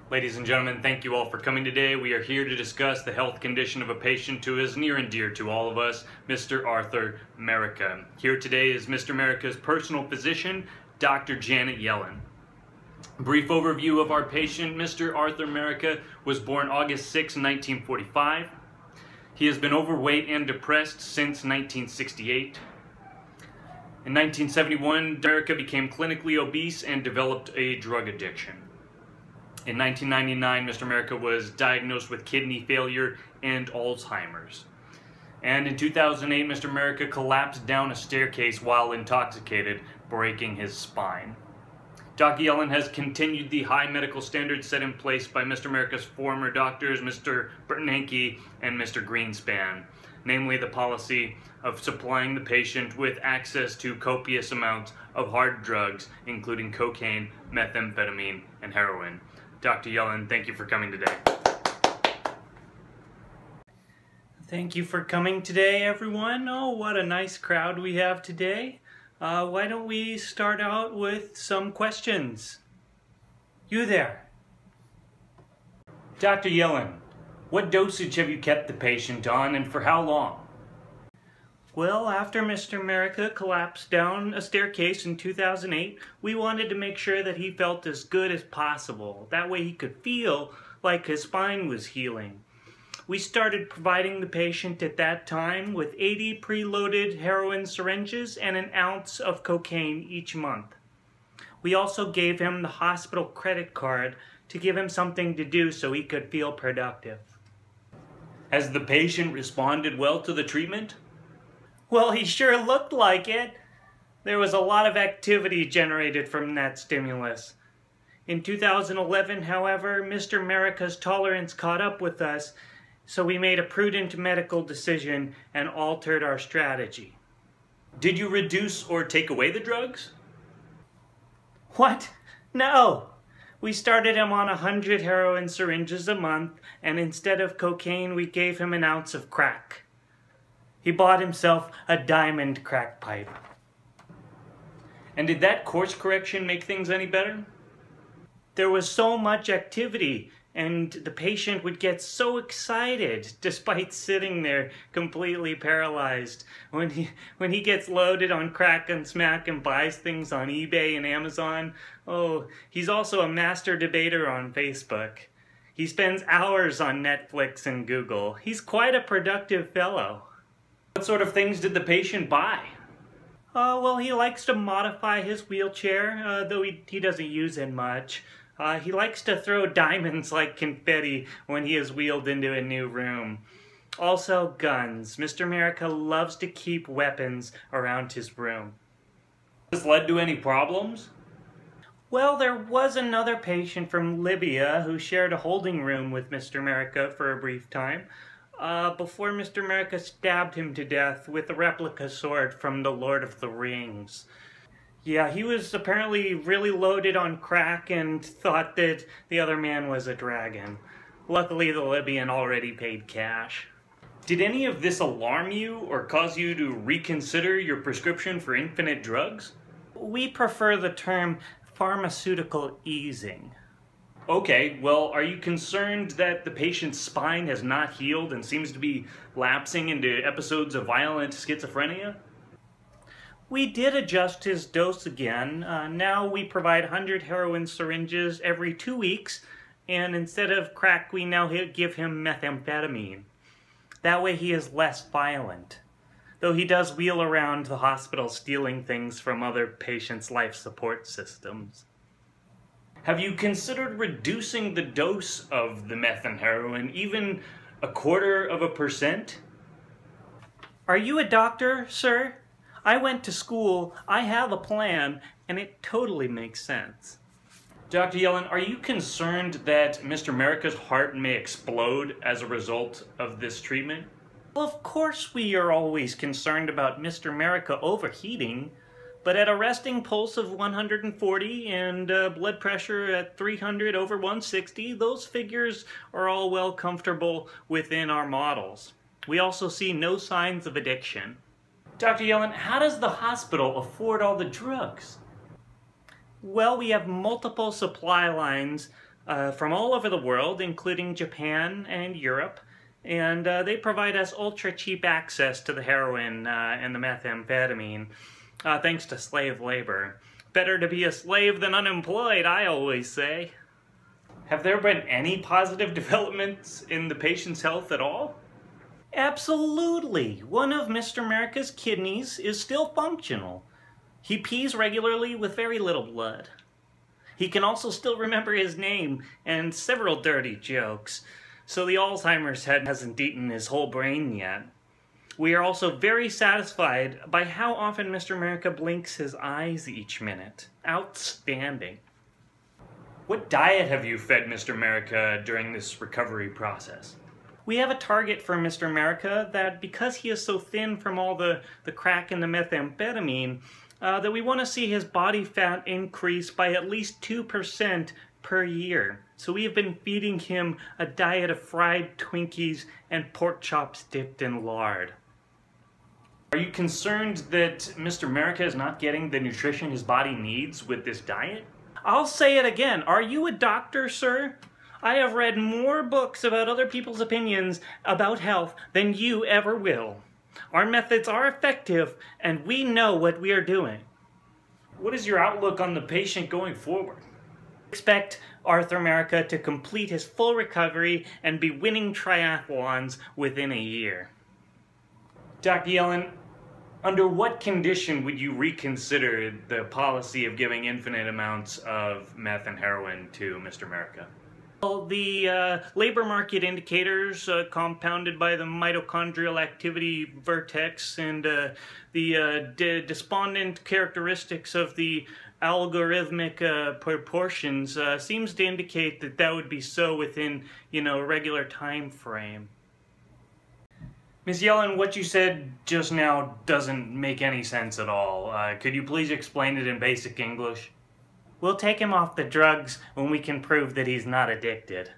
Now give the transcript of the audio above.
Ladies and gentlemen, thank you all for coming today. We are here to discuss the health condition of a patient who is near and dear to all of us, Mr. Arthur America. Here today is Mr. America's personal physician, Dr. Janet Yellen. Brief overview of our patient. Mr. Arthur America was born August 6, 1945. He has been overweight and depressed since 1968. In 1971, America became clinically obese and developed a drug addiction. In 1999, Mr. America was diagnosed with kidney failure and Alzheimer's. And in 2008, Mr. America collapsed down a staircase while intoxicated, breaking his spine. Dr. Yellen has continued the high medical standards set in place by Mr. America's former doctors, Mr. Bernanke and Mr. Greenspan, namely the policy of supplying the patient with access to copious amounts of hard drugs, including cocaine, methamphetamine, and heroin. Dr. Yellen, thank you for coming today. Thank you for coming today, everyone. Oh, what a nice crowd we have today. Why don't we start out with some questions? You there. Dr. Yellen, what dosage have you kept the patient on and for how long? Well, after Mr. America collapsed down a staircase in 2008, we wanted to make sure that he felt as good as possible. That way he could feel like his spine was healing. We started providing the patient at that time with 80 preloaded heroin syringes and an ounce of cocaine each month. We also gave him the hospital credit card to give him something to do so he could feel productive. Has the patient responded well to the treatment? Well, he sure looked like it. There was a lot of activity generated from that stimulus. In 2011, however, Mr. America's tolerance caught up with us, so we made a prudent medical decision and altered our strategy. Did you reduce or take away the drugs? What? No! We started him on 100 heroin syringes a month, and instead of cocaine, we gave him an ounce of crack. He bought himself a diamond crack pipe. And did that course correction make things any better? There was so much activity, and the patient would get so excited despite sitting there completely paralyzed. When he gets loaded on crack and smack and buys things on eBay and Amazon, oh, he's also a master debater on Facebook. He spends hours on Netflix and Google. He's quite a productive fellow. What sort of things did the patient buy? Well, he likes to modify his wheelchair, though he doesn't use it much. He likes to throw diamonds like confetti when he is wheeled into a new room. Also, guns. Mr. America loves to keep weapons around his room. Has this led to any problems? Well, there was another patient from Libya who shared a holding room with Mr. America for a brief time. Before Mr. America stabbed him to death with a replica sword from the Lord of the Rings. Yeah, he was apparently really loaded on crack and thought that the other man was a dragon. Luckily, the Libyan already paid cash. Did any of this alarm you or cause you to reconsider your prescription for infinite drugs? We prefer the term pharmaceutical easing. Okay, well, are you concerned that the patient's spine has not healed and seems to be lapsing into episodes of violent schizophrenia? We did adjust his dose again. Now we provide 100 heroin syringes every 2 weeks, and instead of crack, we now give him methamphetamine. That way he is less violent, though he does wheel around the hospital stealing things from other patients' life support systems. Have you considered reducing the dose of the meth and heroin, even 0.25%? Are you a doctor, sir? I went to school, I have a plan, and it totally makes sense. Dr. Yellen, are you concerned that Mr. America's heart may explode as a result of this treatment? Well, of course we are always concerned about Mr. America overheating, but at a resting pulse of 140 and blood pressure at 300 over 160, those figures are all well comfortable within our models. We also see no signs of addiction. Dr. Yellen, how does the hospital afford all the drugs? Well, we have multiple supply lines from all over the world, including Japan and Europe, and they provide us ultra-cheap access to the heroin and the methamphetamine, thanks to slave labor. Better to be a slave than unemployed, I always say. Have there been any positive developments in the patient's health at all? Absolutely. One of Mr. America's kidneys is still functional. He pees regularly with very little blood. He can also still remember his name and several dirty jokes, so the Alzheimer's hasn't eaten his whole brain yet. We are also very satisfied by how often Mr. America blinks his eyes each minute. Outstanding. What diet have you fed Mr. America during this recovery process? We have a target for Mr. America that because he is so thin from all the crack and the methamphetamine, that we want to see his body fat increase by at least 2% per year. So we have been feeding him a diet of fried Twinkies and pork chops dipped in lard. Are you concerned that Mr. America is not getting the nutrition his body needs with this diet? I'll say it again. Are you a doctor, sir? I have read more books about other people's opinions about health than you ever will. Our methods are effective, and we know what we are doing. What is your outlook on the patient going forward? Expect Arthur America to complete his full recovery and be winning triathlons within a year. Dr. Yellen, under what condition would you reconsider the policy of giving infinite amounts of meth and heroin to Mr. America? Well, the labor market indicators compounded by the mitochondrial activity vertex and the despondent characteristics of the algorithmic proportions seems to indicate that that would be so within, a regular time frame. Ms. Yellen, what you said just now doesn't make any sense at all. Could you please explain it in basic English? We'll take him off the drugs when we can prove that he's not addicted.